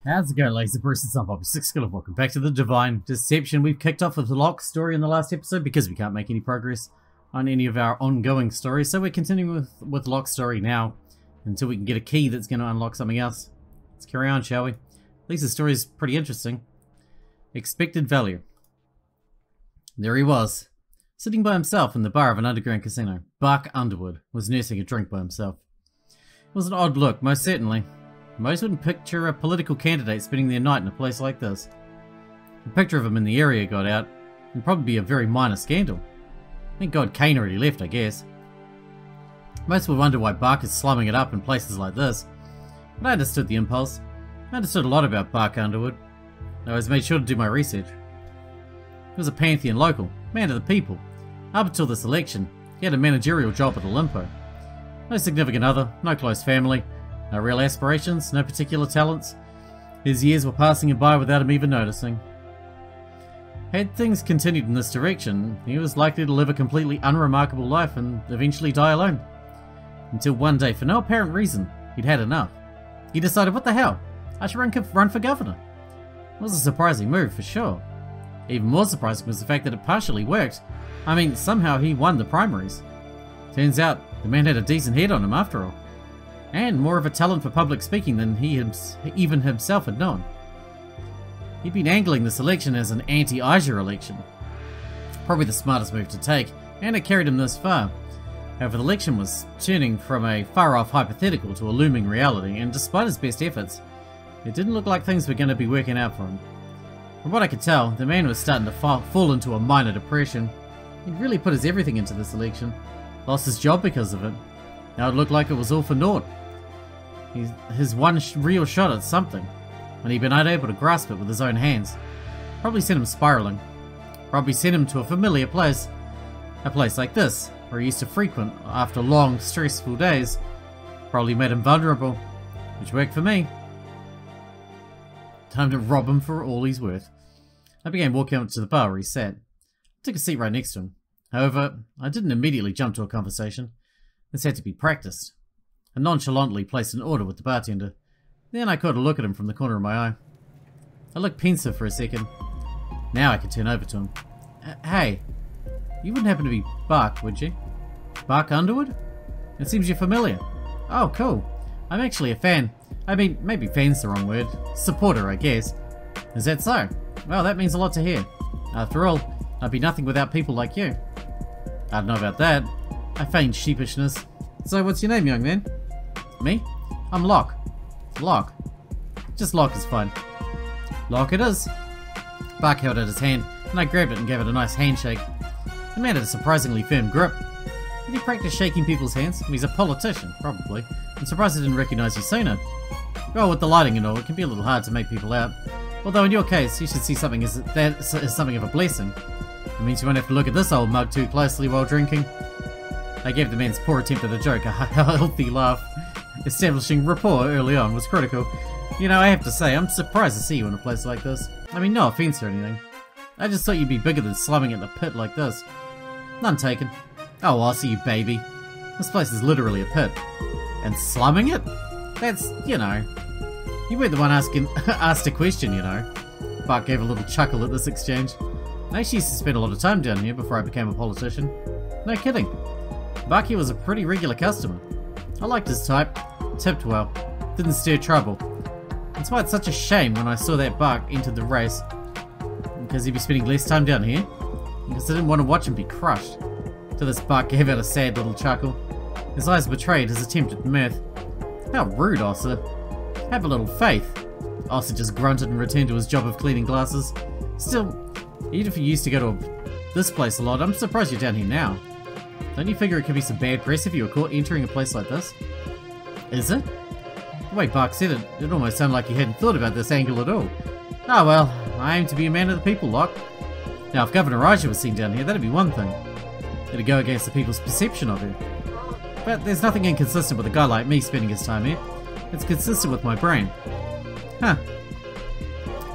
How's it going, ladies and Bruce? It's Bobby Sixkilla. Welcome back to the Divine Deception. We've kicked off with the Locke story in the last episode because we can't make any progress on any of our ongoing stories. So we're continuing with Locke's story now until we can get a key that's going to unlock something else. Let's carry on, shall we? At least the story is pretty interesting. Expected value. There he was, sitting by himself in the bar of an underground casino. Buck Underwood was nursing a drink by himself. It was an odd look, most certainly. Most wouldn't picture a political candidate spending their night in a place like this. A picture of him in the area got out, and probably be a very minor scandal. Thank God Kane already left, I guess. Most would wonder why Buck is slumming it up in places like this, but I understood the impulse. I understood a lot about Buck Underwood. I always made sure to do my research. He was a Panthean local, man of the people. Up until this election, he had a managerial job at Olimpo. No significant other, no close family, no real aspirations, no particular talents. His years were passing him by without him even noticing. Had things continued in this direction, he was likely to live a completely unremarkable life and eventually die alone. Until one day, for no apparent reason, he'd had enough. He decided, what the hell, I should run for governor. It was a surprising move, for sure. Even more surprising was the fact that it partially worked. I mean, somehow he won the primaries. Turns out, the man had a decent head on him after all. And more of a talent for public speaking than he even himself had known. He'd been angling this election as an anti-Aja election. Probably the smartest move to take, and it carried him this far. However, the election was turning from a far-off hypothetical to a looming reality, and despite his best efforts, it didn't look like things were going to be working out for him. From what I could tell, the man was starting to fall into a minor depression. He'd really put his everything into this election. Lost his job because of it. Now it looked like it was all for naught. His one real shot at something, and he'd been unable to grasp it with his own hands. Probably sent him spiraling. Probably sent him to a familiar place. A place like this, where he used to frequent after long, stressful days. Probably made him vulnerable, which worked for me. Time to rob him for all he's worth. I began walking up to the bar where he sat. I took a seat right next to him. However, I didn't immediately jump to a conversation. This had to be practiced. I nonchalantly placed an order with the bartender. Then I caught a look at him from the corner of my eye. I looked pensive for a second. Now I could turn over to him. Hey, you wouldn't happen to be Buck, would you? Buck Underwood? It seems you're familiar. Oh, cool. I'm actually a fan. I mean, maybe fan's the wrong word. Supporter, I guess. Is that so? Well, that means a lot to hear. After all, I'd be nothing without people like you. I don't know about that. I feigned sheepishness. So what's your name, young man? Me? I'm Locke. Locke. Just Locke is fine. Locke it is. Buck held out his hand, and I grabbed it and gave it a nice handshake. The man had a surprisingly firm grip. Did he practice shaking people's hands? He's a politician, probably. I'm surprised I didn't recognize you sooner. Well, with the lighting and all, it can be a little hard to make people out. Although in your case, you should see something as something of a blessing. It means you won't have to look at this old mug too closely while drinking. I gave the man's poor attempt at a joke a healthy laugh. Establishing rapport early on was critical. You know, I have to say, I'm surprised to see you in a place like this. I mean, no offense or anything. I just thought you'd be bigger than slumming in a pit like this. None taken. Oh, I'll see you, baby. This place is literally a pit. And slumming it? That's, you know... You weren't the one asked a question, you know. Buck gave a little chuckle at this exchange. I actually used to spend a lot of time down here before I became a politician. No kidding. Bucky was a pretty regular customer. I liked his type, tipped well, didn't stir trouble. That's why it's such a shame when I saw that Buck enter the race. Because he'd be spending less time down here. Because I didn't want to watch him be crushed. To this, Buck gave out a sad little chuckle. His eyes betrayed his attempt at mirth. How rude, Ossa. Have a little faith. Ossa just grunted and returned to his job of cleaning glasses. Still, even if you used to go to this place a lot, I'm surprised you're down here now. Don't you figure it could be some bad press if you were caught entering a place like this? Is it? The way Buck said it, it almost sounded like he hadn't thought about this angle at all. Oh well, I aim to be a man of the people, Locke. Now if Governor Raja was seen down here, that'd be one thing. It'd go against the people's perception of her. But there's nothing inconsistent with a guy like me spending his time here. It's consistent with my brain. Huh.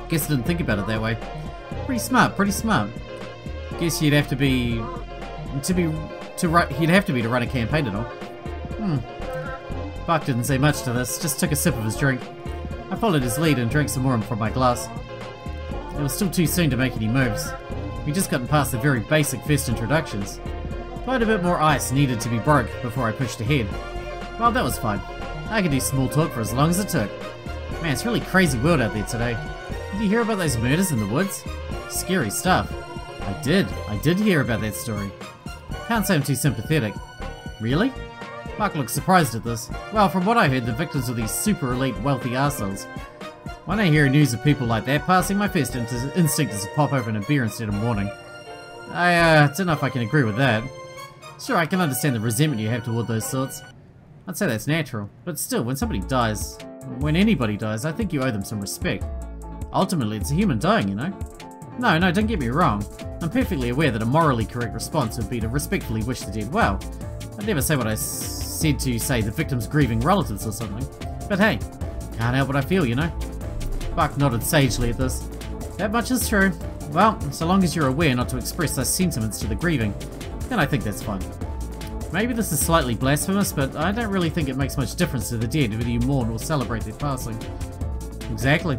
Guess I didn't think about it that way. Pretty smart, pretty smart. Guess you'd have to be... he'd have to be to run a campaign and all. Buck didn't say much to this, just took a sip of his drink. I followed his lead and drank some more from my glass. It was still too soon to make any moves. We'd just gotten past the very basic first introductions. Quite a bit more ice needed to be broke before I pushed ahead. Well, that was fine. I could do small talk for as long as it took. Man, it's a really crazy world out there today. Did you hear about those murders in the woods? Scary stuff. I did hear about that story. Can't say I'm too sympathetic. Really? Buck looked surprised at this. Well, from what I heard, the victims were these super elite wealthy arseholes. When I hear news of people like that passing, my first instinct is to pop open a beer instead of mourning. I don't know if I can agree with that. Sure, I can understand the resentment you have toward those sorts. I'd say that's natural, but still, when somebody dies, when anybody dies, I think you owe them some respect. Ultimately, it's a human dying, you know? No, don't get me wrong. I'm perfectly aware that a morally correct response would be to respectfully wish the dead well. I'd never say what I said to, say, the victim's grieving relatives or something. But hey, can't help what I feel, you know? Buck nodded sagely at this. That much is true. Well, so long as you're aware not to express those sentiments to the grieving, then I think that's fine. Maybe this is slightly blasphemous, but I don't really think it makes much difference to the dead whether you mourn or celebrate their passing. Exactly.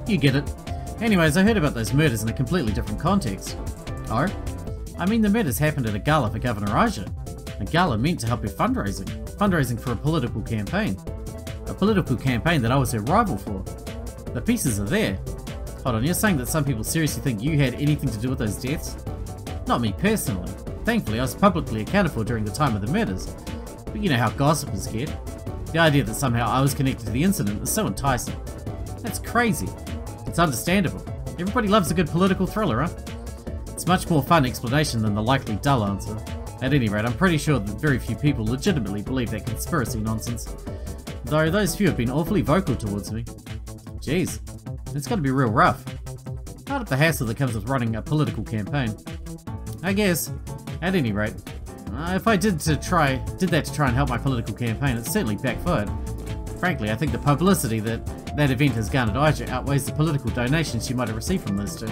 You get it. Anyways, I heard about those murders in a completely different context. Oh? I mean, the murders happened at a gala for Governor Aja. A gala meant to help with fundraising. Fundraising for a political campaign. A political campaign that I was her rival for. The pieces are there. Hold on, you're saying that some people seriously think you had anything to do with those deaths? Not me personally. Thankfully, I was publicly accounted for during the time of the murders. But you know how gossipers get. The idea that somehow I was connected to the incident is so enticing. That's crazy. It's understandable. Everybody loves a good political thriller, huh? It's much more fun explanation than the likely dull answer. At any rate, I'm pretty sure that very few people legitimately believe that conspiracy nonsense. Though those few have been awfully vocal towards me. Jeez, it's gotta be real rough. Part of the hassle that comes with running a political campaign. I guess, at any rate, if I did that to try and help my political campaign, it certainly backfired. Frankly, I think the publicity that event has garnered Aja outweighs the political donations she might have received from those two.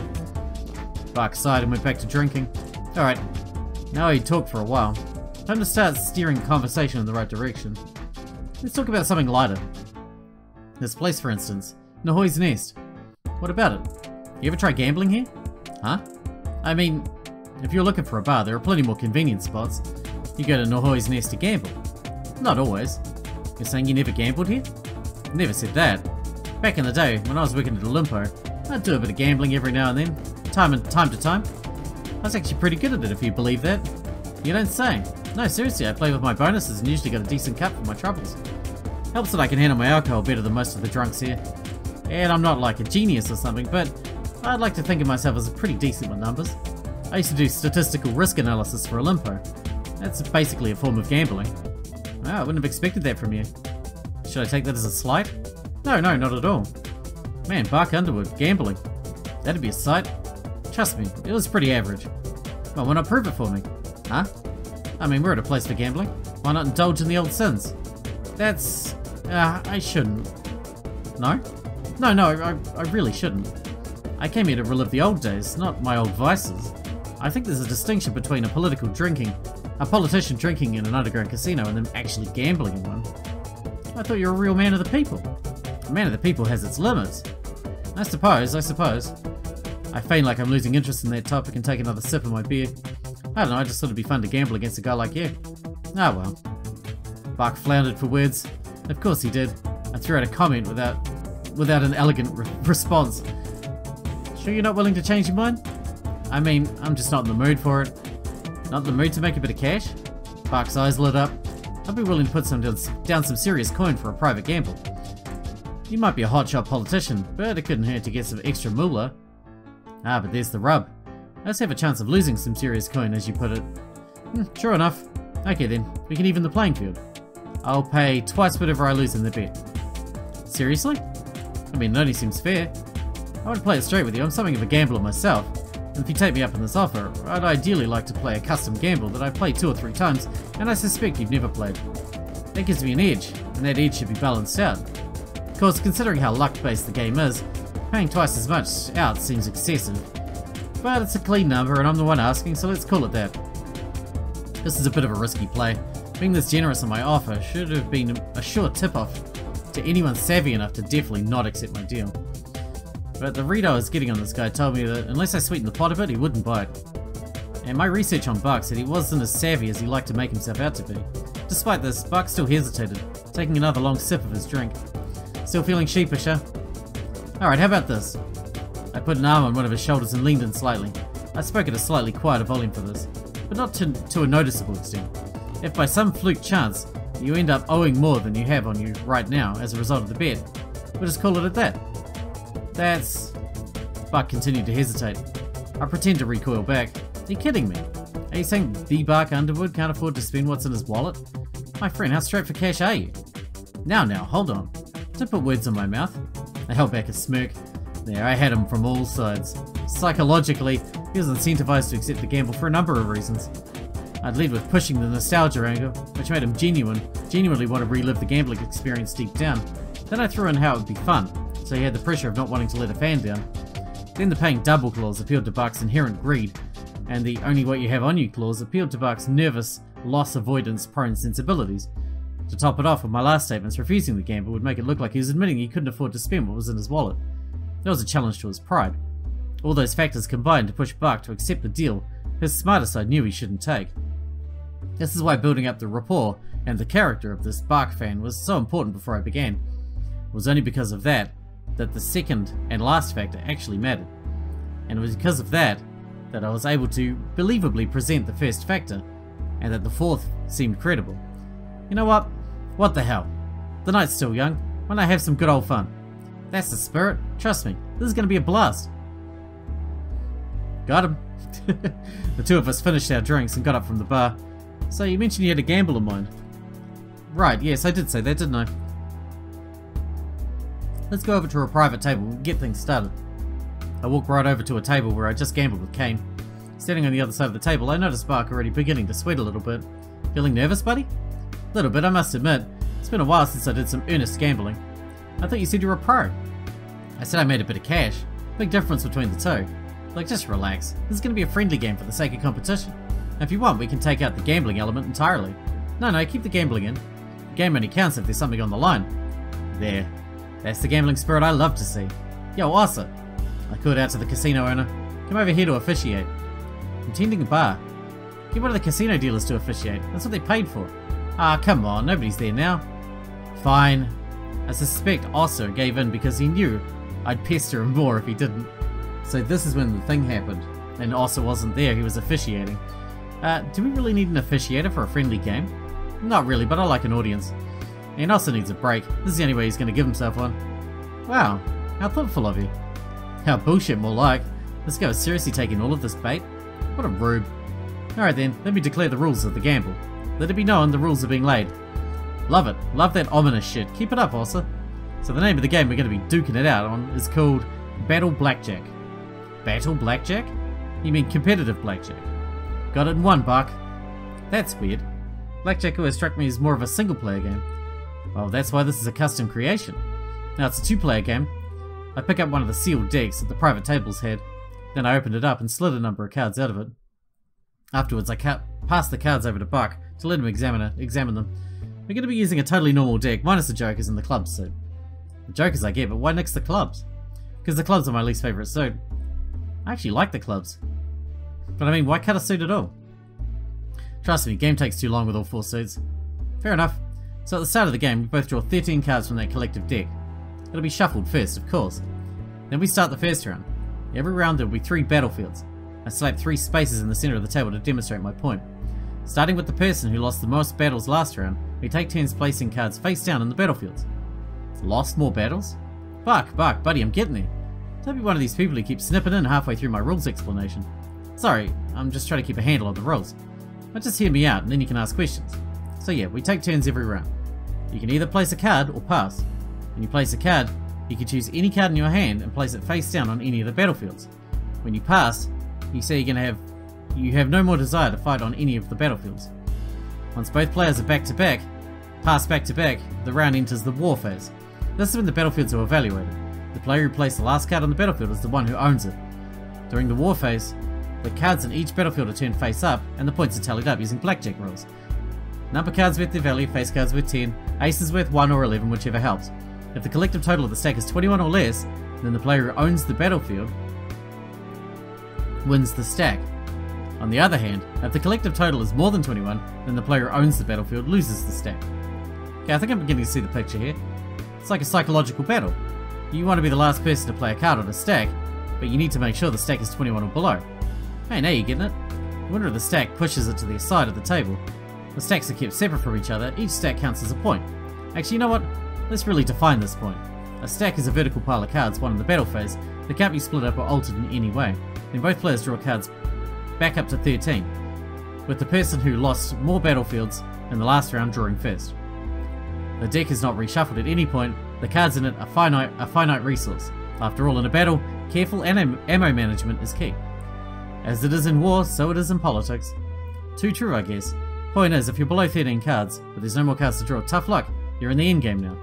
Buck sighed and went back to drinking. Alright, now he'd talked for a while. Time to start steering the conversation in the right direction. Let's talk about something lighter. This place, for instance, Nahoi's Nest. What about it? You ever try gambling here? Huh? I mean, if you're looking for a bar, there are plenty more convenient spots. You go to Nahoi's Nest to gamble. Not always. You're saying you never gambled here? Never said that. Back in the day, when I was working at Olimpo, I'd do a bit of gambling every now and then, time to time. I was actually pretty good at it, if you believe that. You don't say. No, seriously, I play with my bonuses and usually got a decent cut for my troubles. Helps that I can handle my alcohol better than most of the drunks here. And I'm not like a genius or something, but I'd like to think of myself as pretty decent with numbers. I used to do statistical risk analysis for Olimpo. That's basically a form of gambling. Wow, I wouldn't have expected that from you. Should I take that as a slight? No, not at all. Man, Bark Underwood, gambling. That'd be a sight. Trust me, it was pretty average. Well, why not prove it for me? Huh? I mean, we're at a place for gambling. Why not indulge in the old sins? That's... I shouldn't. No? No, I really shouldn't. I came here to relive the old days, not my old vices. I think there's a distinction between a politician drinking in an underground casino and them actually gambling in one. I thought you were a real man of the people. A man of the people has its limits. I suppose. I feign like I'm losing interest in that topic and take another sip of my beer. I don't know, I just thought it'd be fun to gamble against a guy like you. Ah well. Bark floundered for words. Of course he did. I threw out a comment without an elegant response. Sure you're not willing to change your mind? I mean, I'm just not in the mood for it. Not in the mood to make a bit of cash? Bark's eyes lit up. I'd be willing to put down some serious coin for a private gamble. You might be a hotshot politician, but it couldn't hurt to get some extra moolah. Ah, but there's the rub. Let's have a chance of losing some serious coin, as you put it. Sure enough. Okay then, we can even the playing field. I'll pay twice whatever I lose in the bet. Seriously? I mean, it only seems fair. I want to play it straight with you, I'm something of a gambler myself. And if you take me up on this offer, I'd ideally like to play a custom gamble that I've played 2 or 3 times, and I suspect you've never played. That gives me an edge, and that edge should be balanced out. Of course, considering how luck-based the game is, paying twice as much out seems excessive. But it's a clean number, and I'm the one asking, so let's call it that. This is a bit of a risky play. Being this generous on my offer should have been a sure tip-off to anyone savvy enough to definitely not accept my deal. But the read I was getting on this guy told me that unless I sweetened the pot a bit, he wouldn't bite. And my research on Buck said he wasn't as savvy as he liked to make himself out to be. Despite this, Buck still hesitated, taking another long sip of his drink. Still feeling sheepish, huh? Alright, how about this? I put an arm on one of his shoulders and leaned in slightly. I spoke at a slightly quieter volume for this, but not to a noticeable extent. If by some fluke chance, you end up owing more than you have on you right now as a result of the bet, we'll just call it at that. That's... Buck continued to hesitate. I pretend to recoil back. Are you kidding me? Are you saying the Buck Underwood can't afford to spend what's in his wallet? My friend, how strapped for cash are you? Now, hold on. Don't put words in my mouth. I held back a smirk. There, I had him from all sides. Psychologically, he was incentivized to accept the gamble for a number of reasons. I'd lead with pushing the nostalgia angle, which made him genuinely want to relive the gambling experience deep down. Then I threw in how it would be fun, so he had the pressure of not wanting to let a fan down. Then the paying double clause appealed to Buck's inherent greed, and the only what you have on you clause appealed to Buck's nervous, loss avoidance prone sensibilities. To top it off with my last statements, refusing the gamble would make it look like he was admitting he couldn't afford to spend what was in his wallet. That was a challenge to his pride. All those factors combined to push Buck to accept the deal his smarter side knew he shouldn't take. This is why building up the rapport and the character of this Buck fan was so important before I began. It was only because of that the second and last factor actually mattered. And it was because of that I was able to believably present the first factor, and that the fourth seemed credible. You know what? What the hell? The night's still young. Why not have some good old fun? That's the spirit. Trust me, this is going to be a blast. Got him. The two of us finished our drinks and got up from the bar. So you mentioned you had a gamble in mind. Right, yes, I did say that, didn't I? Let's go over to a private table and get things started. I walked right over to a table where I just gambled with Kane. Standing on the other side of the table, I noticed Buck already beginning to sweat a little bit. Feeling nervous, buddy? A little bit, I must admit. It's been a while since I did some earnest gambling. I thought you said you were a pro. I said I made a bit of cash. Big difference between the two. Like, just relax. This is going to be a friendly game for the sake of competition. If you want, we can take out the gambling element entirely. No, keep the gambling in. The game only counts if there's something on the line. There. That's the gambling spirit I love to see. Yo, Asa. I called out to the casino owner. Come over here to officiate. I'm tending a bar. Get one of the casino dealers to officiate. That's what they paid for. Ah, come on. Nobody's there now. Fine. I suspect Asa gave in because he knew I'd pester him more if he didn't. So this is when the thing happened. And Asa wasn't there, he was officiating. Do we really need an officiator for a friendly game? Not really, but I like an audience. And Asa needs a break. This is the only way he's going to give himself one. Wow, how thoughtful of you. How bullshit more like. This guy was seriously taking all of this bait? What a rube. Alright then, let me declare the rules of the gamble. Let it be known the rules are being laid. Love it. Love that ominous shit. Keep it up, Asa. So the name of the game we're going to be duking it out on is called Battle Blackjack. Battle Blackjack? You mean competitive blackjack? Got it in one, Buck. That's weird. Blackjack always struck me as more of a single-player game. Well, that's why this is a custom creation. Now it's a two-player game. I pick up one of the sealed decks that the private tables had. Then I opened it up and slid a number of cards out of it. Afterwards, I passed the cards over to Buck to let him examine them. We're going to be using a totally normal deck, minus the jokers and the clubs suit. The jokers I get, but why nix the clubs? Because the clubs are my least favourite suit. I actually like the clubs. But I mean, why cut a suit at all? Trust me, game takes too long with all four suits. Fair enough. So at the start of the game, we both draw 13 cards from that collective deck. It'll be shuffled first, of course. Then we start the first round. Every round there will be 3 battlefields. I select 3 spaces in the centre of the table to demonstrate my point. Starting with the person who lost the most battles last round, we take turns placing cards face down in the battlefields. Lost more battles? Buck, buddy, I'm getting there. Don't be one of these people who keep snipping in halfway through my rules explanation. Sorry, I'm just trying to keep a handle on the rules. But just hear me out and then you can ask questions. So yeah, we take turns every round. You can either place a card or pass. When you place a card, you can choose any card in your hand and place it face down on any of the battlefields. When you pass, you say you have no more desire to fight on any of the battlefields. Once both players are pass back to back, the round enters the war phase. This is when the battlefields are evaluated. The player who placed the last card on the battlefield is the one who owns it. During the war phase, the cards in each battlefield are turned face up and the points are tallied up using blackjack rules. Number cards worth their value, face cards worth 10, aces worth 1 or 11, whichever helps. If the collective total of the stack is 21 or less, then the player who owns the battlefield wins the stack. On the other hand, if the collective total is more than 21, then the player who owns the battlefield loses the stack. Okay, I think I'm beginning to see the picture here. It's like a psychological battle. You want to be the last person to play a card on a stack, but you need to make sure the stack is 21 or below. Hey, now you're getting it. The winner of the stack pushes it to the side of the table. The stacks are kept separate from each other. Each stack counts as a point. Actually, you know what? Let's really define this point. A stack is a vertical pile of cards won in the battle phase that can't be split up or altered in any way. Then both players draw cards back up to 13, with the person who lost more battlefields in the last round drawing first. The deck is not reshuffled at any point. The cards in it are a finite resource. After all, in a battle, careful ammo management is key. As it is in war, so it is in politics. Too true, I guess. Point is, if you're below 13 cards, but there's no more cards to draw, tough luck, you're in the endgame now.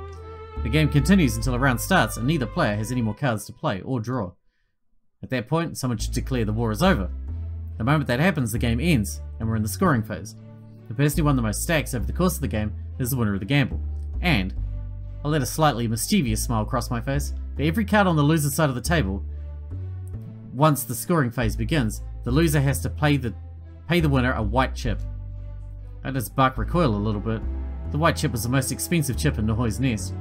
The game continues until a round starts and neither player has any more cards to play or draw. At that point, someone should declare the war is over. The moment that happens, the game ends, and we're in the scoring phase. The person who won the most stacks over the course of the game is the winner of the gamble. And, I'll let a slightly mischievous smile cross my face, for every card on the loser's side of the table, once the scoring phase begins, the loser has to pay the winner a white chip. That does Buck recoil a little bit. The white chip was the most expensive chip in Nahoi's nest.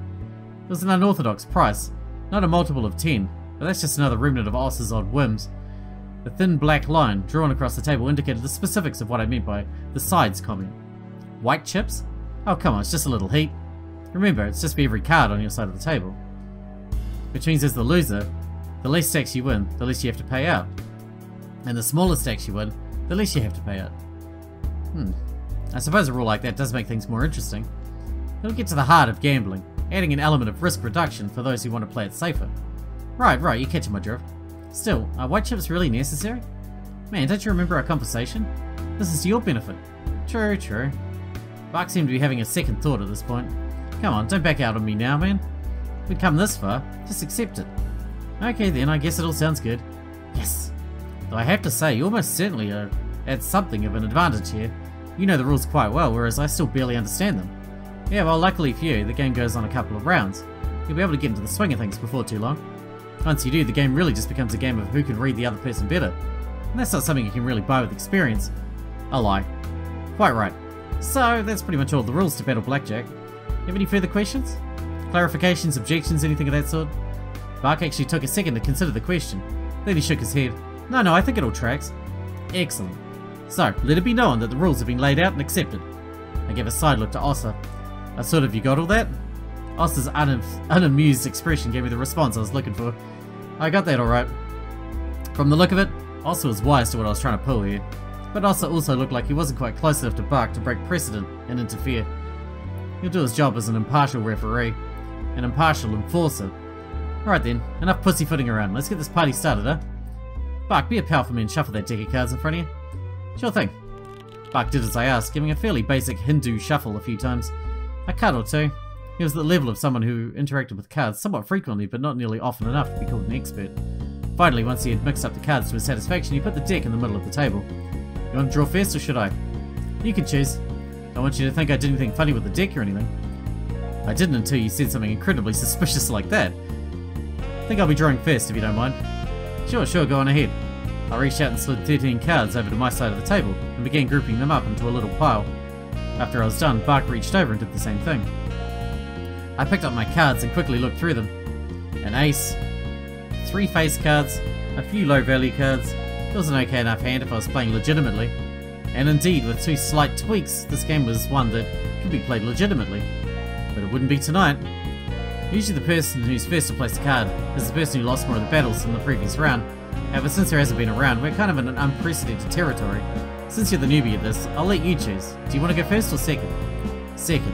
It was an unorthodox price, not a multiple of 10, but that's just another remnant of Os's odd whims. The thin black line drawn across the table indicated the specifics of what I meant by the sides comment. White chips? Oh come on, it's just a little heat. Remember, it's just for every card on your side of the table. Which means as the loser, the less stacks you win, the less you have to pay out. And the smaller stacks you win, the less you have to pay out. I suppose a rule like that does make things more interesting. It'll get to the heart of gambling, adding an element of risk reduction for those who want to play it safer. Right, you're catching my drift. Still, are white chips really necessary? Man, don't you remember our conversation? This is to your benefit. True. Buck seemed to be having a second thought at this point. Come on, don't back out on me now, man. We've come this far, just accept it. Okay then, I guess it all sounds good. Yes! Though I have to say, you almost certainly are at something of an advantage here. You know the rules quite well, whereas I still barely understand them. Yeah, well, luckily for you, the game goes on a couple of rounds. You'll be able to get into the swing of things before too long. Once you do, the game really just becomes a game of who can read the other person better. And that's not something you can really buy with experience. I lie. Quite right. So, that's pretty much all the rules to Battle Blackjack. You have any further questions? Clarifications, objections, anything of that sort? Buck actually took a second to consider the question. Then he shook his head. No, I think it all tracks. Excellent. So, let it be known that the rules have been laid out and accepted. I gave a side look to Ossa. Sort of, you got all that? Ossa's unamused expression gave me the response I was looking for. I got that alright. From the look of it, Ossa was wise to what I was trying to pull here. But Ossa also looked like he wasn't quite close enough to Buck to break precedent and interfere. He'll do his job as an impartial referee. An impartial enforcer. Alright then, enough pussyfooting around. Let's get this party started, huh? Buck, be a powerful man and shuffle that deck of cards in front of you. Sure thing. Buck did as I asked, giving a fairly basic Hindu shuffle a few times. A card or two. He was at the level of someone who interacted with cards somewhat frequently, but not nearly often enough to be called an expert. Finally, once he had mixed up the cards to his satisfaction, he put the deck in the middle of the table. You want to draw first, or should I? You can choose. I want you to think I did anything funny with the deck or anything. I didn't until you said something incredibly suspicious like that. I think I'll be drawing first, if you don't mind. Sure, go on ahead. I reached out and slid 13 cards over to my side of the table, and began grouping them up into a little pile. After I was done, Buck reached over and did the same thing. I picked up my cards and quickly looked through them. An ace, 3 face cards, a few low value cards. It was an okay enough hand if I was playing legitimately. And indeed, with 2 slight tweaks, this game was one that could be played legitimately. But it wouldn't be tonight. Usually the person who's first to place a card is the person who lost more of the battles in the previous round. However, since there hasn't been a round, we're kind of in an unprecedented territory. Since you're the newbie at this, I'll let you choose. Do you want to go first or second? Second.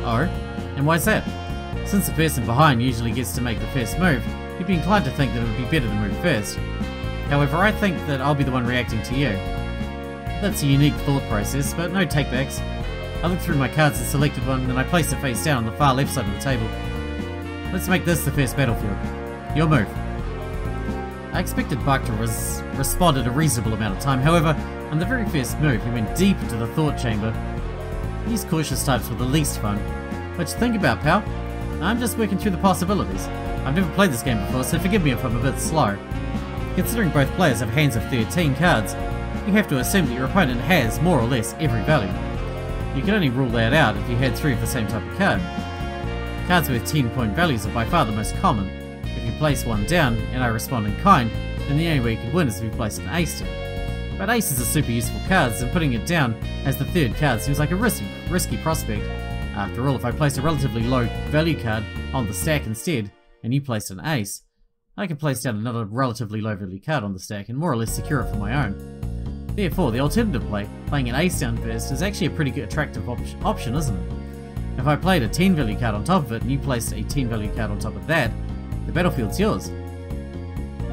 Oh? And why's that? Since the person behind usually gets to make the first move, you'd be inclined to think that it would be better to move first. However, I think that I'll be the one reacting to you. That's a unique thought process, but no takebacks. I looked through my cards and selected one, then I placed it face down on the far left side of the table. Let's make this the first battlefield. Your move. I expected Buck to respond in a reasonable amount of time, however, on the very first move he went deep into the thought chamber. These cautious types were the least fun. What you think about, pal? I'm just working through the possibilities. I've never played this game before, so forgive me if I'm a bit slow. Considering both players have hands of 13 cards, you have to assume that your opponent has, more or less, every value. You can only rule that out if you had 3 of the same type of card. Cards with 10-point values are by far the most common. If you place one down, and I respond in kind, then the only way you can win is if you place an ace down. But aces are super useful cards, and putting it down as the third card seems like a risky prospect. After all, if I place a relatively low value card on the stack instead, and you place an ace, I can place down another relatively low value card on the stack and more or less secure it for my own. Therefore, the alternative play, playing an ace down first, is actually a pretty good attractive option, isn't it? If I played a 10 value card on top of it and you placed a 10 value card on top of that, the battlefield's yours.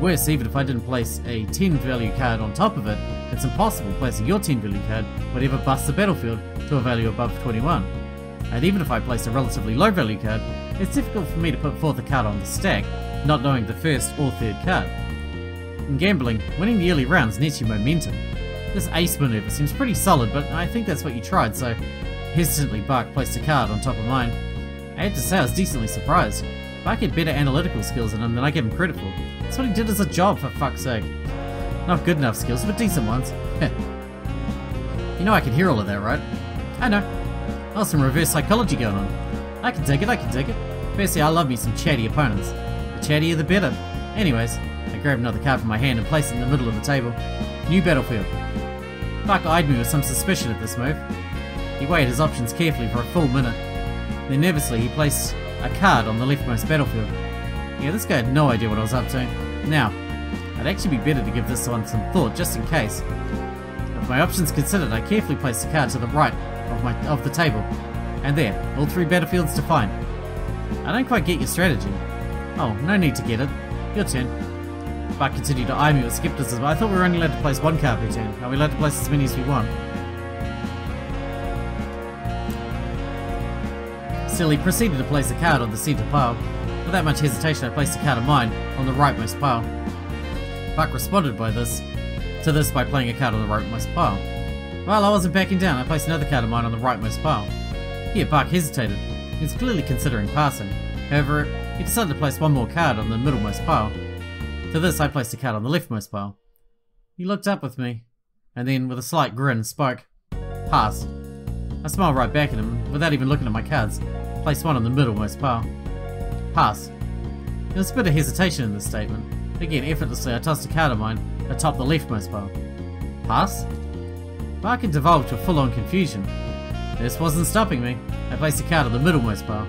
Worse, even if I didn't place a 10 value card on top of it, it's impossible placing your 10 value card would ever bust the battlefield to a value above 21. And even if I placed a relatively low value card, it's difficult for me to put forth a card on the stack, not knowing the first or third card. In gambling, winning the early rounds nets you momentum. This ace maneuver seems pretty solid, but I think that's what you tried, so hesitantly Buck placed a card on top of mine. I have to say I was decently surprised. Buck had better analytical skills in him than I gave him credit for. That's what he did as a job, for fuck's sake. Not good enough skills, but decent ones. You know I can hear all of that, right? I know. Oh, some reverse psychology going on. I can dig it, I can dig it. Firstly, I love me some chatty opponents. The chattier the better. Anyways, I grabbed another card from my hand and placed it in the middle of the table. New battlefield. Buck eyed me with some suspicion at this move. He weighed his options carefully for a full minute. Then nervously he placed a card on the leftmost battlefield. Yeah, this guy had no idea what I was up to. Now, I'd actually be better to give this one some thought, just in case. With my options considered, I carefully placed the card to the right of the table. And there, all 3 battlefields defined. I don't quite get your strategy. Oh, no need to get it. Your turn. Buck continued to eye me with skepticism. I thought we were only allowed to place 1 card per turn. Are we allowed to place as many as we want? Still, he proceeded to place a card on the centre pile. Without much hesitation, I placed a card of mine on the rightmost pile. Buck responded to this by playing a card on the rightmost pile. Well, I wasn't backing down. I placed another card of mine on the rightmost pile. Here, Buck hesitated. He was clearly considering passing. However, he decided to place one more card on the middlemost pile. To this, I placed a card on the leftmost pile. He looked up with me, and then, with a slight grin, spoke. Pass. I smiled right back at him, without even looking at my cards. Placed one on the middlemost pile. Pass. There was a bit of hesitation in this statement. Again, effortlessly, I tossed a card of mine atop the leftmost pile. Pass? Buck had devolved to full-on confusion. This wasn't stopping me. I placed a card on the middlemost pile.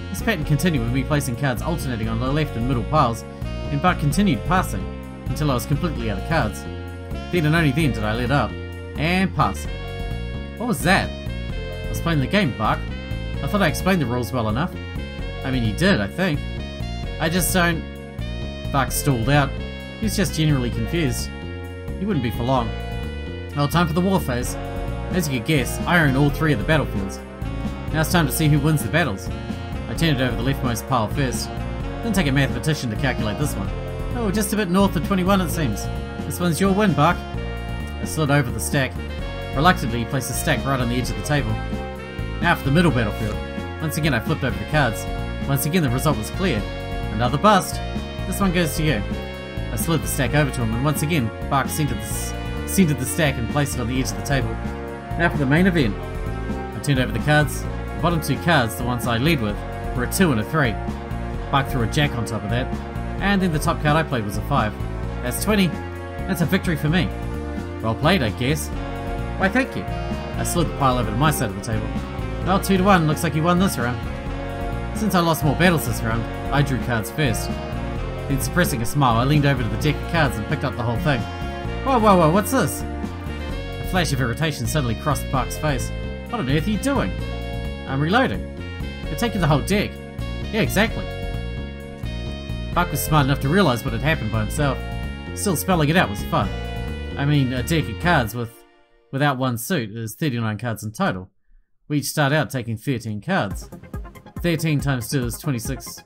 This pattern continued with me placing cards alternating on the left and middle piles, and Buck continued passing, until I was completely out of cards. Then and only then did I let up. And pass. What was that? I was playing the game, Buck. I thought I explained the rules well enough. I mean, you did, I think. I just don't... Buck stalled out. He was just generally confused. He wouldn't be for long. Well, time for the war phase. As you could guess, I own all 3 of the battlefields. Now it's time to see who wins the battles. I turned it over the leftmost pile first. Didn't take a mathematician to calculate this one. Oh, just a bit north of 21 it seems. This one's your win, Buck. I slid over the stack. Reluctantly, he placed the stack right on the edge of the table. Now for the middle battlefield. Once again I flipped over the cards. Once again the result was clear. Another bust. This one goes to you. I slid the stack over to him, and once again Buck centered the stack and placed it on the edge of the table. Now for the main event. I turned over the cards. The bottom 2 cards, the ones I led with, were a 2 and a 3. Buck threw a jack on top of that, and then the top card I played was a 5. That's 20. That's a victory for me. Well played, I guess. Why, thank you. I slid the pile over to my side of the table. Well, 2 to 1, looks like you won this round. Since I lost more battles this round, I drew cards first. Then, suppressing a smile, I leaned over to the deck of cards and picked up the whole thing. Whoa, whoa, whoa, what's this? A flash of irritation suddenly crossed Buck's face. What on earth are you doing? I'm reloading. You're taking the whole deck. Yeah, exactly. Buck was smart enough to realise what had happened by himself. Still, spelling it out was fun. I mean, a deck of cards without one suit is 39 cards in total. We each start out taking 13 cards. 13 times 2 is 26.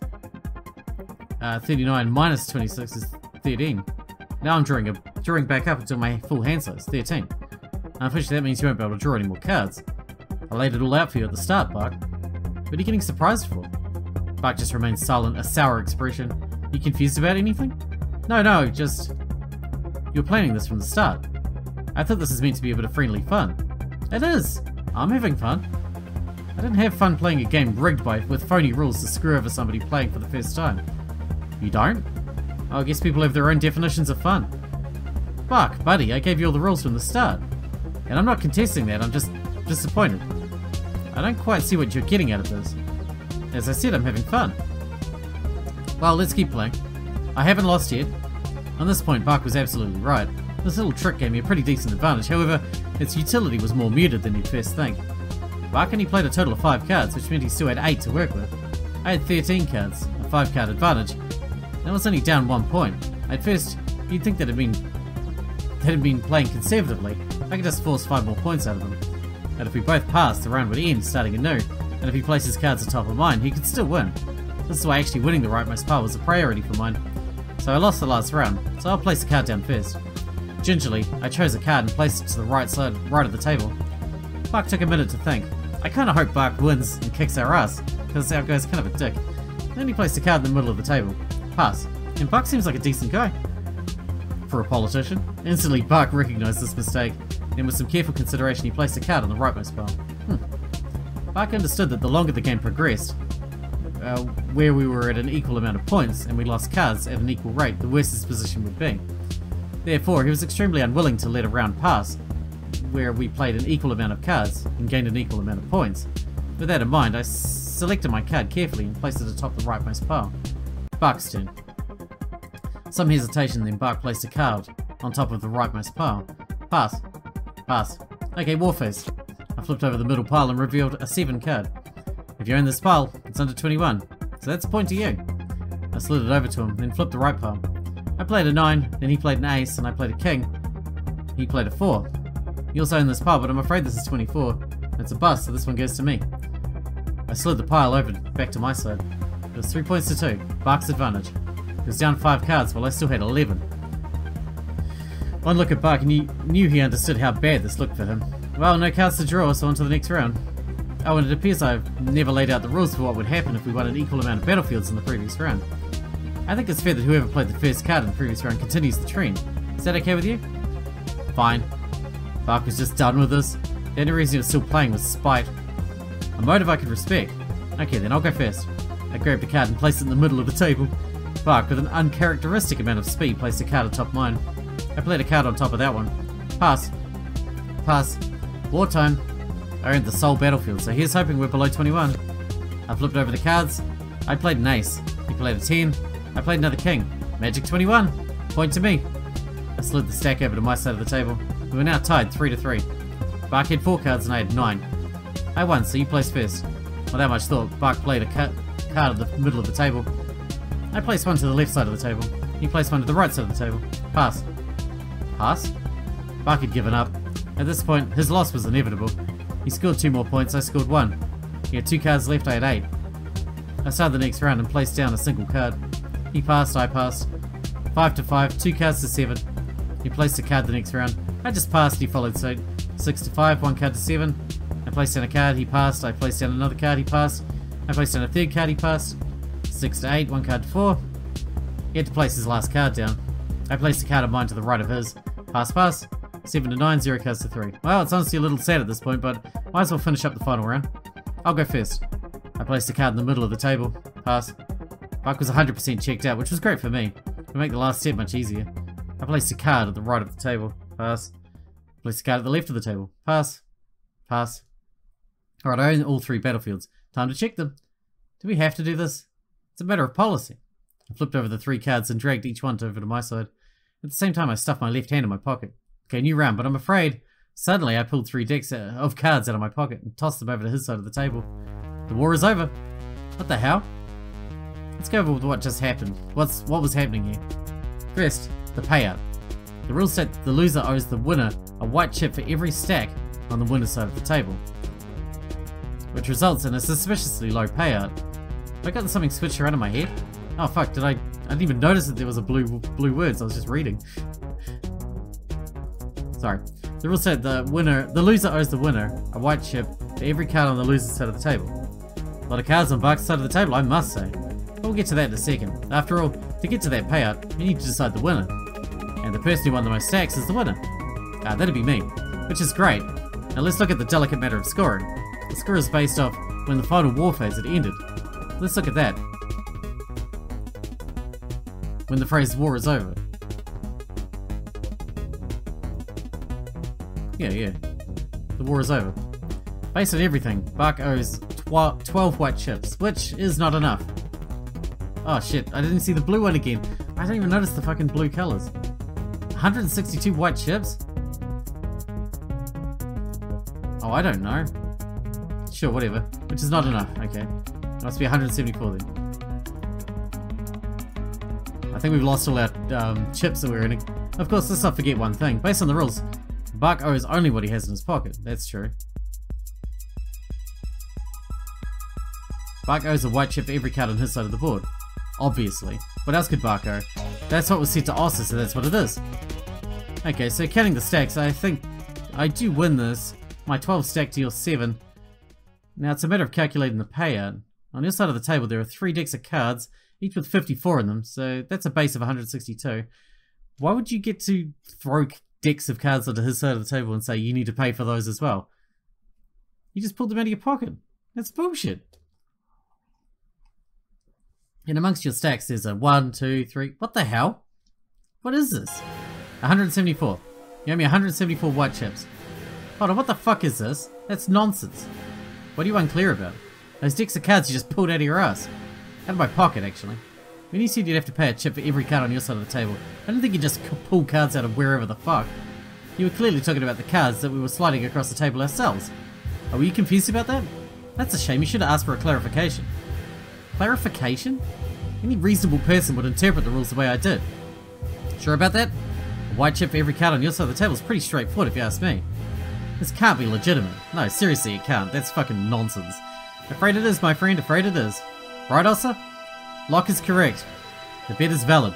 39 minus 26 is 13. Now I'm drawing back up until my full hand size, 13. Unfortunately, that means you won't be able to draw any more cards. I laid it all out for you at the start, Buck. What are you getting surprised for? Buck just remains silent, a sour expression. You confused about anything? No, just... You're planning this from the start. I thought this is meant to be a bit of friendly fun. It is! I'm having fun. I didn't have fun playing a game rigged with phony rules to screw over somebody playing for the first time. You don't? Oh, I guess people have their own definitions of fun. Buck, buddy, I gave you all the rules from the start. And I'm not contesting that, I'm just disappointed. I don't quite see what you're getting out of this. As I said, I'm having fun. Well, let's keep playing. I haven't lost yet. On this point, Buck was absolutely right. This little trick gave me a pretty decent advantage, however, its utility was more muted than you'd first think. Buck only played a total of 5 cards, which meant he still had 8 to work with. I had 13 cards, a 5 card advantage. That was only down 1 point. At first, you'd think that had been playing conservatively. I could just force 5 more points out of him. And if we both passed, the round would end, starting anew, and if he placed his cards atop of mine, he could still win. This is why actually winning the rightmost pile was a priority for mine. So I lost the last round, so I'll place the card down first. Gingerly, I chose a card and placed it to the right of the table. Buck took a minute to think. I kinda hope Buck wins and kicks our ass, because our guy's kind of a dick. Then he placed a card in the middle of the table. Pass. And Buck seems like a decent guy. For a politician. Instantly, Buck recognised this mistake, and with some careful consideration he placed a card on the rightmost pile. Buck understood that the longer the game progressed, where we were at an equal amount of points and we lost cards at an equal rate, the worse his position would be. Therefore, he was extremely unwilling to let a round pass where we played an equal amount of cards and gained an equal amount of points. With that in mind, I selected my card carefully and placed it atop the rightmost pile. Buck's turn. Some hesitation, then Buck placed a card on top of the rightmost pile. Pass. Pass. Okay, Warface. I flipped over the middle pile and revealed a 7 card. If you own this pile, it's under 21, so that's a point to you. I slid it over to him, then flipped the right pile. I played a 9, then he played an ace, and I played a king. He played a 4. You also own this pile, but I'm afraid this is 24. It's a bust, so this one goes to me. I slid the pile over back to my side. It was 3 points to 2. Buck's advantage. He was down 5 cards while I still had 11. One look at Buck and he knew he understood how bad this looked for him. Well, no cards to draw, so on to the next round. Oh, and it appears I've never laid out the rules for what would happen if we won an equal amount of battlefields in the previous round. I think it's fair that whoever played the first card in the previous round continues the trend. Is that okay with you? Fine. Buck was just done with this. The only reason he was still playing was spite. A motive I could respect. Okay, then I'll go first. I grabbed a card and placed it in the middle of the table. Buck, with an uncharacteristic amount of speed, placed a card atop mine. I played a card on top of that one. Pass. Pass. Wartime. I earned the sole battlefield, so here's hoping we're below 21. I flipped over the cards. I played an ace. He played a 10. I played another king. Magic 21. Point to me. I slid the stack over to my side of the table. We were now tied 3 to 3. Buck had 4 cards and I had 9. I won, so you placed first. Without much thought, Buck played a card at the middle of the table. I placed one to the left side of the table. He placed one to the right side of the table. Pass. Pass? Buck had given up. At this point, his loss was inevitable. He scored 2 more points, I scored 1. He had 2 cards left, I had 8. I started the next round and placed down a single card. He passed, I passed. 5 to 5, 2 cards to 7. He placed a card the next round. I just passed, he followed suit. 6 to 5, 1 card to 7. I placed down a card, he passed. I placed down another card, he passed. I placed down a third card, he passed. 6 to 8, 1 card to 4. He had to place his last card down. I placed a card of mine to the right of his. Pass, pass. 7 to 9, 0 cards to 3. Well, it's honestly a little sad at this point, but might as well finish up the final round. I'll go first. I placed a card in the middle of the table. Pass. Buck was 100% checked out, which was great for me. It would make the last step much easier. I placed a card at the right of the table. Pass. Placed a card at the left of the table. Pass. Pass. Alright, I own all 3 battlefields. Time to check them. Do we have to do this? It's a matter of policy. I flipped over the 3 cards and dragged each one over to my side. At the same time, I stuffed my left hand in my pocket. Okay, new round, but I'm afraid suddenly I pulled 3 decks of cards out of my pocket and tossed them over to his side of the table. The war is over. What the hell? Let's go over with what just happened. What was happening here? First, the payout. The rules state that the loser owes the winner a white chip for every stack on the winner's side of the table, which results in a suspiciously low payout. Have I got something switched around in my head? Oh fuck, I didn't even notice that there was a blue words, I was just reading. Sorry. The rules said the loser owes the winner a white chip for every card on the loser's side of the table. lot of cards on Buck's side of the table, I must say. But we'll get to that in a second. After all, to get to that payout, you need to decide the winner. And the person who won the most stacks is the winner. Ah, that'd be me. Which is great. Now let's look at the delicate matter of scoring. The score is based off when the final war phase had ended. Let's look at that. When the phrase war is over. Yeah. The war is over. Based on everything, Buck owes 12 white chips, which is not enough. Oh shit, I didn't see the blue one again. I didn't even notice the fucking blue colours. 162 white chips? Oh, I don't know. Sure, whatever. Which is not enough. Okay. It must be 174 then. I think we've lost all our chips that we're earning. Of course, let's not forget one thing. Based on the rules, Buck owes only what he has in his pocket. That's true. Buck owes a white chip for every card on his side of the board. Obviously. What else could Buck owe? That's what was said to Ossa, so that's what it is. Okay, so counting the stacks, I think I do win this. My 12 stack to your 7. Now it's a matter of calculating the payout. On your side of the table there are 3 decks of cards, each with 54 in them, so that's a base of 162. Why would you get to throw decks of cards onto his side of the table and say you need to pay for those as well? You just pulled them out of your pocket. That's bullshit. And amongst your stacks there's a 1, 2, 3... What the hell? What is this? 174. You owe me 174 white chips. Hold on, what the fuck is this? That's nonsense. What are you unclear about? Those decks of cards you just pulled out of your ass. Out of my pocket, actually. When you said you'd have to pay a chip for every card on your side of the table, I don't think you just pull cards out of wherever the fuck. You were clearly talking about the cards that we were sliding across the table ourselves. Oh, were you confused about that? That's a shame, you should have asked for a clarification. Clarification? Any reasonable person would interpret the rules the way I did. Sure about that? A white chip for every card on your side of the table is pretty straightforward if you ask me. This can't be legitimate. No, seriously it can't. That's fucking nonsense. Afraid it is, my friend, afraid it is. Right, Ossa? Locke is correct. The bet is valid.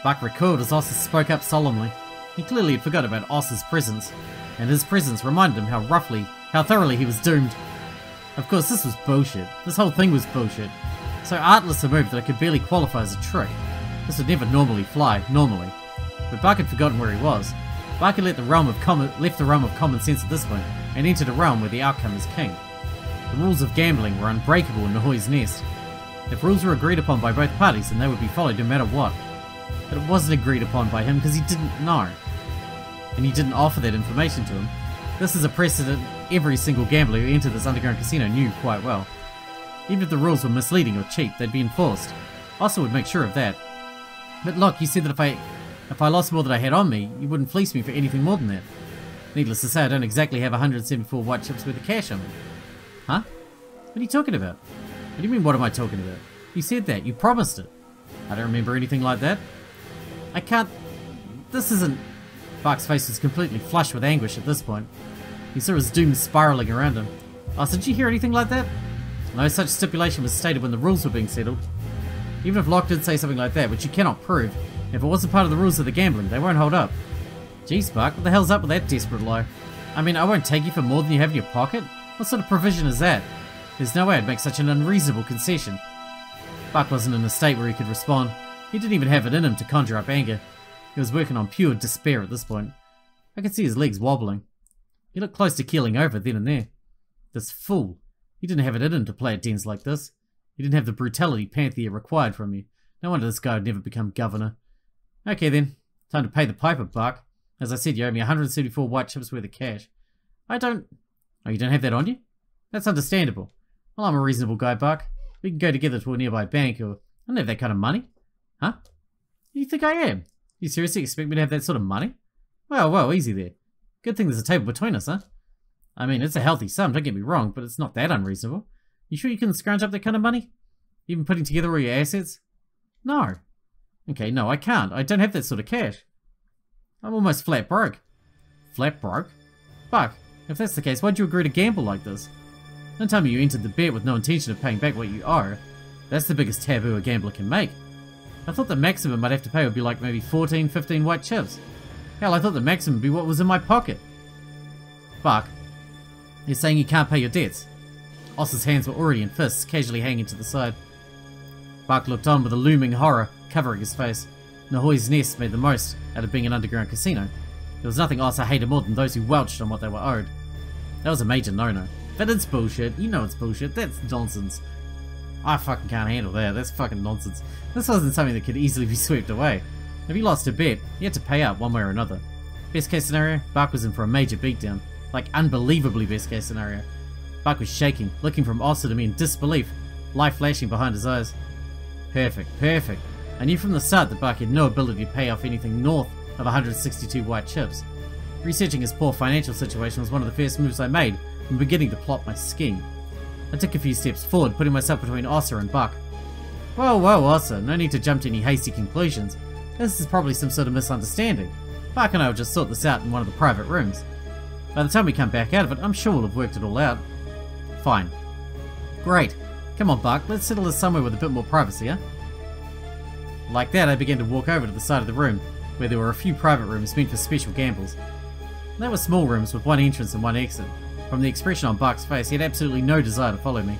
Buck recoiled as Ossa spoke up solemnly. He clearly had forgot about Ossa's presence, and his presence reminded him how thoroughly he was doomed. Of course, this was bullshit. This whole thing was bullshit. So artless a move that it could barely qualify as a trick. This would never normally fly, But Buck had forgotten where he was. Buck had left the realm of common sense at this point, and entered a realm where the outcome is king. The rules of gambling were unbreakable in Nahoi's nest. If rules were agreed upon by both parties, then they would be followed no matter what. But it wasn't agreed upon by him because he didn't know. And he didn't offer that information to him. This is a precedent every single gambler who entered this underground casino knew quite well. Even if the rules were misleading or cheap, they'd be enforced. Ossa would make sure of that. But look, you said that if I lost more than I had on me, you wouldn't fleece me for anything more than that. Needless to say, I don't exactly have 174 white chips worth of cash on me. Huh? What are you talking about? What do you mean, what am I talking about? You said that. You promised it. I don't remember anything like that. I can't... This isn't... Buck's face was completely flushed with anguish at this point. He saw his doom spiralling around him. Oh, so did you hear anything like that? No such stipulation was stated when the rules were being settled. Even if Locke did say something like that, which you cannot prove, if it wasn't part of the rules of the gambling, they won't hold up. Jeez, Buck, what the hell's up with that desperate lie? I mean, I won't take you for more than you have in your pocket? What sort of provision is that? There's no way I'd make such an unreasonable concession. Buck wasn't in a state where he could respond. He didn't even have it in him to conjure up anger. He was working on pure despair at this point. I could see his legs wobbling. He looked close to keeling over then and there. This fool. He didn't have it in him to play at dens like this. He didn't have the brutality Panthea required from me. No wonder this guy would never become governor. Okay then, time to pay the piper, Buck. As I said, you owe me 174 white chips worth of cash. I don't... Oh, you don't have that on you? That's understandable. Well, I'm a reasonable guy, Buck. We can go together to a nearby bank, or... I don't have that kind of money. Huh? Who do you think I am? You seriously expect me to have that sort of money? Well, easy there. Good thing there's a table between us, huh? I mean, it's a healthy sum, don't get me wrong, but it's not that unreasonable. You sure you can scrounge up that kind of money? Even putting together all your assets? No. Okay, no, I can't. I don't have that sort of cash. I'm almost flat broke. Flat broke? Buck, if that's the case, why'd you agree to gamble like this? Don't tell me you entered the bet with no intention of paying back what you owe. That's the biggest taboo a gambler can make. I thought the maximum I'd have to pay would be like maybe 14, 15 white chips. Hell, I thought the maximum would be what was in my pocket. Buck, you're saying you can't pay your debts? Oss's hands were already in fists, casually hanging to the side. Buck looked on with a looming horror covering his face. Nahoi's nest made the most out of being an underground casino. There was nothing Ossa hated more than those who welched on what they were owed. That was a major no-no. But it's bullshit. You know it's bullshit. That's nonsense. I fucking can't handle that. That's fucking nonsense. This wasn't something that could easily be swept away. If he lost a bet, he had to pay up one way or another. Best case scenario, Buck was in for a major beatdown. Like, unbelievably best case scenario. Buck was shaking, looking from Ossa to me in disbelief, light flashing behind his eyes. Perfect, perfect. I knew from the start that Buck had no ability to pay off anything north of 162 white chips. Researching his poor financial situation was one of the first moves I made when beginning to plot my scheme. I took a few steps forward, putting myself between Ossa and Buck. Whoa, Ossa, no need to jump to any hasty conclusions. This is probably some sort of misunderstanding. Buck and I will just sort this out in one of the private rooms. By the time we come back out of it, I'm sure we'll have worked it all out. Fine. Great. Come on, Buck, let's settle this somewhere with a bit more privacy, huh? Like that, I began to walk over to the side of the room, where there were a few private rooms meant for special gambles. They were small rooms with one entrance and one exit. From the expression on Buck's face, he had absolutely no desire to follow me.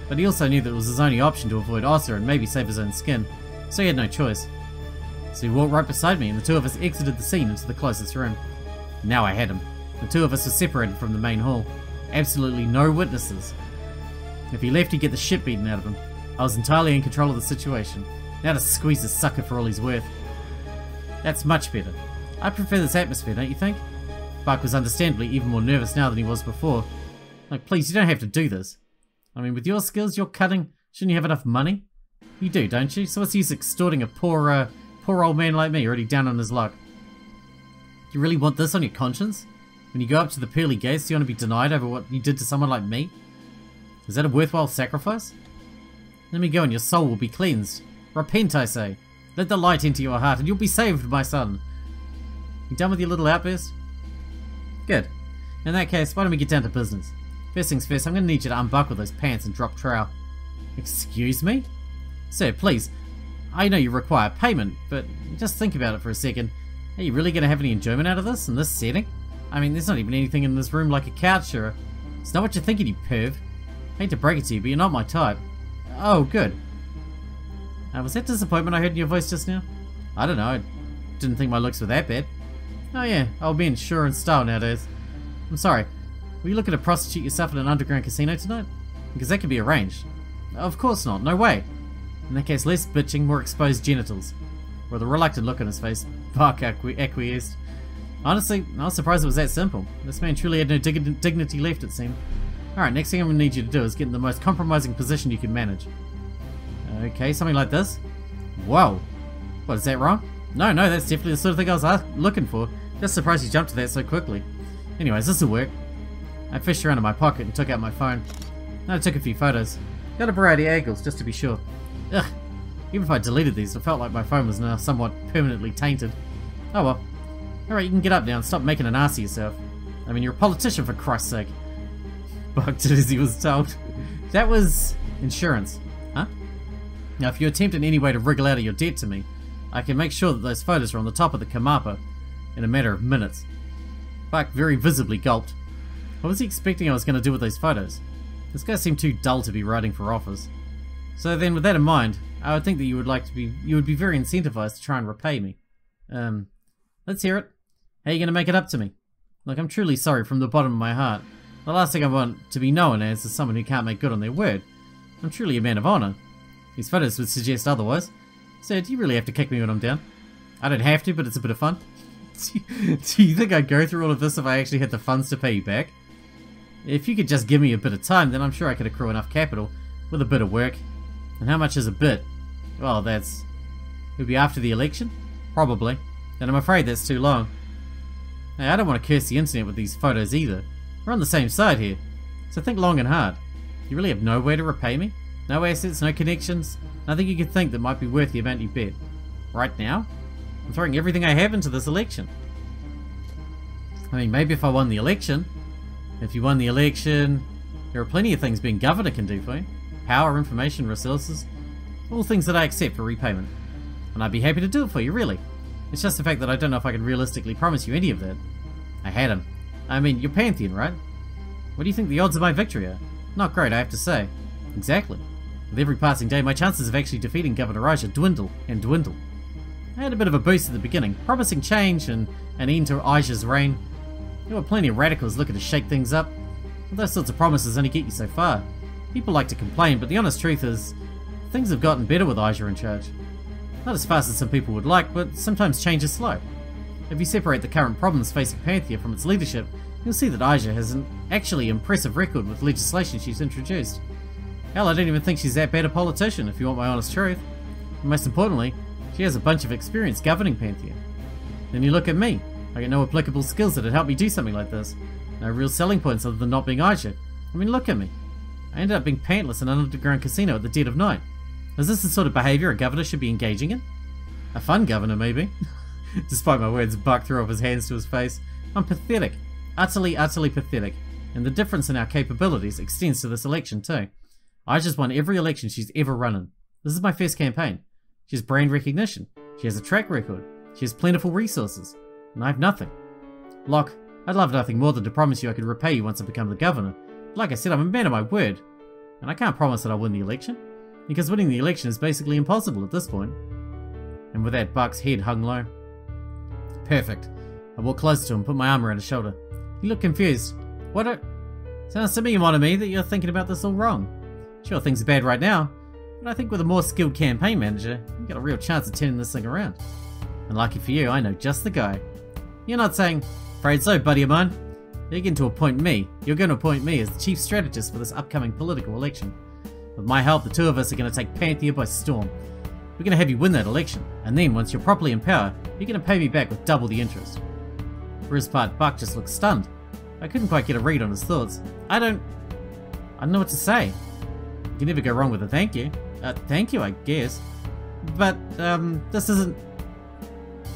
But he also knew that it was his only option to avoid Ossa and maybe save his own skin, so he had no choice. So he walked right beside me and the two of us exited the scene into the closest room. Now I had him. The two of us were separated from the main hall. Absolutely no witnesses. If he left, he'd get the shit beaten out of him. I was entirely in control of the situation. Now to squeeze this sucker for all he's worth. That's much better. I prefer this atmosphere, don't you think? Buck was understandably even more nervous now than he was before. Like, please, you don't have to do this. I mean, with your skills, you're cutting. Shouldn't you have enough money? You do, don't you? So what's the use extorting a poor old man like me, already down on his luck? Do you really want this on your conscience? When you go up to the pearly gates, do you want to be denied over what you did to someone like me? Is that a worthwhile sacrifice? Let me go and your soul will be cleansed. Repent, I say. Let the light into your heart and you'll be saved, my son. You done with your little outburst? Good. In that case, why don't we get down to business? First things first, I'm going to need you to unbuckle those pants and drop trowel. Excuse me? Sir, please. I know you require payment, but just think about it for a second. Are you really going to have any enjoyment out of this in this setting? I mean, there's not even anything in this room like a couch or It's not what you're thinking, you perv. Hate to break it to you, but you're not my type. Oh, good. Was that disappointment I heard in your voice just now? I don't know, I didn't think my looks were that bad. Oh yeah, I'll be in sure and style nowadays. I'm sorry, were you looking to prostitute yourself at an underground casino tonight? Because that could be arranged. Of course not, no way. In that case, less bitching, more exposed genitals. With a reluctant look on his face, Buck acquiesced. Honestly, I was surprised it was that simple. This man truly had no dignity left, it seemed. Alright, next thing I'm going to need you to do is get in the most compromising position you can manage. Okay, something like this. Whoa. What, is that wrong? No, that's definitely the sort of thing I was looking for. Just surprised you jumped to that so quickly. Anyways, this'll work. I fished around in my pocket and took out my phone. Then I took a few photos. Got a variety of angles, just to be sure. Ugh. Even if I deleted these, it felt like my phone was now somewhat permanently tainted. Oh well. Alright, you can get up now and stop making an ass of yourself. I mean, you're a politician, for Christ's sake. Buck did as he was told. That was insurance. Huh? Now, if you attempt in any way to wriggle out of your debt to me, I can make sure that those photos are on the top of the kamapa in a matter of minutes. Buck very visibly gulped. What was he expecting I was going to do with those photos? This guy seemed too dull to be writing for offers. So then, with that in mind, I would think that you would be very incentivized to try and repay me. Let's hear it. How are you going to make it up to me? Look, I'm truly sorry from the bottom of my heart. The last thing I want to be known as is someone who can't make good on their word. I'm truly a man of honor. These photos would suggest otherwise. So, do you really have to kick me when I'm down? I don't have to, but it's a bit of fun. Do you think I'd go through all of this if I actually had the funds to pay you back? If you could just give me a bit of time, then I'm sure I could accrue enough capital with a bit of work. And how much is a bit? Well, it would be after the election? Probably. And I'm afraid that's too long. Now, I don't want to curse the internet with these photos either. We're on the same side here. So think long and hard. You really have no way to repay me? No assets, no connections? Nothing you could think that might be worth the amount you bet. Right now? I'm throwing everything I have into this election. I mean, maybe if I won the election. If you won the election, there are plenty of things being governor can do for you. Power, information, resources. All things that I accept for repayment. And I'd be happy to do it for you, really. It's just the fact that I don't know if I can realistically promise you any of that. I had him. I mean, you're Panthean, right? What do you think the odds of my victory are? Not great, I have to say. Exactly. With every passing day, my chances of actually defeating Governor Raja dwindle and dwindle. I had a bit of a boost at the beginning, promising change and an end to Aja's reign. There were plenty of radicals looking to shake things up, but those sorts of promises only get you so far. People like to complain, but the honest truth is, things have gotten better with Aja in charge. Not as fast as some people would like, but sometimes change is slow. If you separate the current problems facing Panthea from its leadership, you'll see that Aja has an actually impressive record with legislation she's introduced. Hell, I don't even think she's that bad a politician, if you want my honest truth. And most importantly, she has a bunch of experience governing Panthea. Then you look at me. I got no applicable skills that'd help me do something like this. No real selling points other than not being Aja. I mean, look at me. I ended up being pantless in an underground casino at the dead of night. Is this the sort of behaviour a governor should be engaging in? A fun governor, maybe. Despite my words, Buck threw up his hands to his face. I'm pathetic. Utterly, utterly pathetic. And the difference in our capabilities extends to this election too. I just won every election she's ever run in. This is my first campaign. She has brand recognition. She has a track record. She has plentiful resources. And I have nothing. Locke, I'd love nothing more than to promise you I could repay you once I become the governor. But like I said, I'm a man of my word. And I can't promise that I'll win the election. Because winning the election is basically impossible at this point. And with that, Buck's head hung low. Perfect. I walked closer to him and put my arm around his shoulder. He looked confused. Sounds to me, me that you're thinking about this all wrong. Sure, things are bad right now, but I think with a more skilled campaign manager, you've got a real chance of turning this thing around. And lucky for you, I know just the guy. You're not saying, afraid so, buddy of mine. You're going to appoint me as the chief strategist for this upcoming political election. With my help, the two of us are going to take Panthea by storm. We're going to have you win that election, and then once you're properly in power, you're going to pay me back with double the interest. For his part, Buck just looked stunned. I couldn't quite get a read on his thoughts. I don't know what to say. You can never go wrong with a thank you. Thank you, I guess. But, this isn't...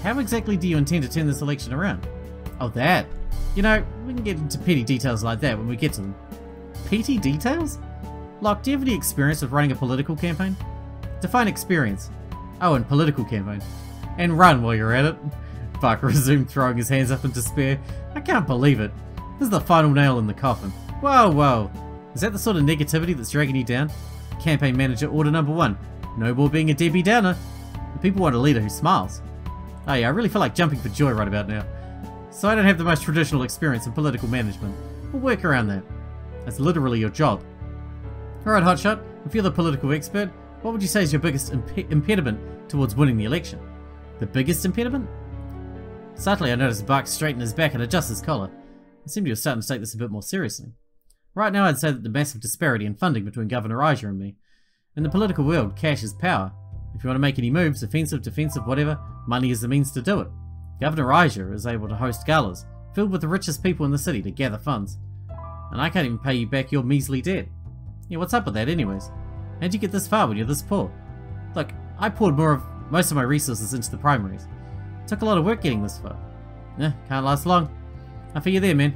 How exactly do you intend to turn this election around? Oh, that. You know, we can get into petty details like that when we get to them. Petty details? Locke, do you have any experience with running a political campaign? Define experience. Oh, and political campaign. And run while you're at it. Buck resumed, throwing his hands up in despair. I can't believe it. This is the final nail in the coffin. Whoa. Is that the sort of negativity that's dragging you down? Campaign manager order number 1. No more being a Debbie Downer. The people want a leader who smiles. Oh yeah, I really feel like jumping for joy right about now. So I don't have the most traditional experience in political management. We'll work around that. That's literally your job. Alright, Hotshot, if you're the political expert, what would you say is your biggest impediment towards winning the election? The biggest impediment? Subtly, I noticed Buck straighten his back and adjust his collar. I seemed to be starting to take this a bit more seriously. Right now, I'd say that the massive disparity in funding between Governor Aja and me. In the political world, cash is power. If you want to make any moves, offensive, defensive, whatever, money is the means to do it. Governor Aja is able to host galas, filled with the richest people in the city to gather funds. And I can't even pay you back your measly debt. Yeah, what's up with that anyways? How'd you get this far when you're this poor? Look, I poured most of my resources into the primaries. It took a lot of work getting this far. Can't last long. I feel you there, man.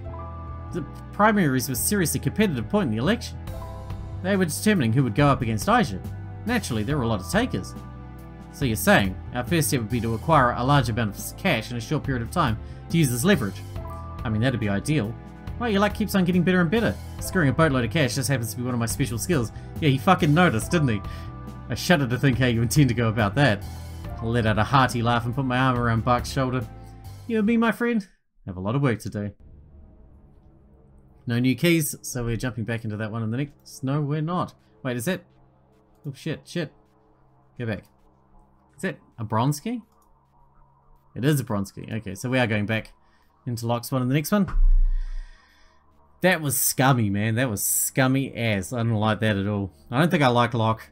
The primaries were a seriously competitive point in the election. They were determining who would go up against Aja. Naturally, there were a lot of takers. So you're saying, our first step would be to acquire a large amount of cash in a short period of time to use as leverage. I mean, that'd be ideal. Well, your luck keeps on getting better and better. Screwing a boatload of cash just happens to be one of my special skills. Yeah, he fucking noticed, didn't he? I shudder to think how you intend to go about that. I let out a hearty laugh and put my arm around Buck's shoulder. You and me, my friend, have a lot of work to do. No new keys, so we're jumping back into that one in the next... No, we're not. Wait, is that... Oh, shit. Go back. Is that a bronze key? It is a bronze key. Okay, so we are going back into Locke's one in the next one. That was scummy, man. That was scummy ass. I don't like that at all. I don't think I like Locke.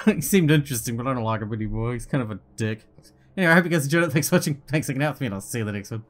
He seemed interesting, but I don't like him anymore. He's kind of a dick. Anyway, I hope you guys enjoyed it. Thanks for watching. Thanks for hanging out with me, and I'll see you in the next one.